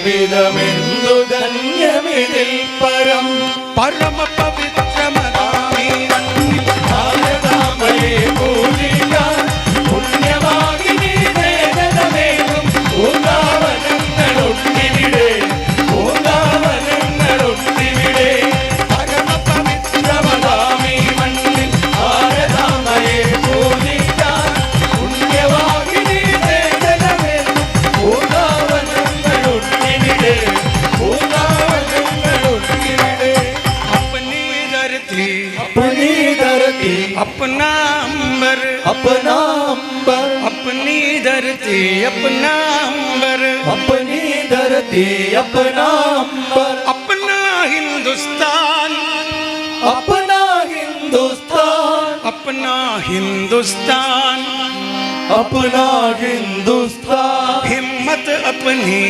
ജീവിതമെന്തു ധന്യമിതിൽ പരം പരമ പവിത്രമതാമീ ഭാരതാംബയെ പൂജിക്കാൻ പുണ്യവാഹിനി ദേവതമേകും പൂങ്കാവനങ്ങളൊട്ടിവിടെ പൂങ്കാവനങ്ങളൊട്ടിവിടെ പരമ പവിത്രമതാമീ മണ്ണിൽ ഭാരതാംബയെ പൂജിക്കാൻ പുണ്യവാഹിനി ദേവതമേകും പൂങ്കാവനങ്ങളൊട്ടിവിടെ പൂങ്കാവനങ്ങളൊട്ടിവിടെ अपनी धरती अपना अंबर अपनी धरती अपना अंबर अपनी धरती अपना अंबर अपना हिंदुस्तान अपना हिंदुस्तान अपना हिंदुस्तान अपना हिंदुस्तान हिम्मत अपनी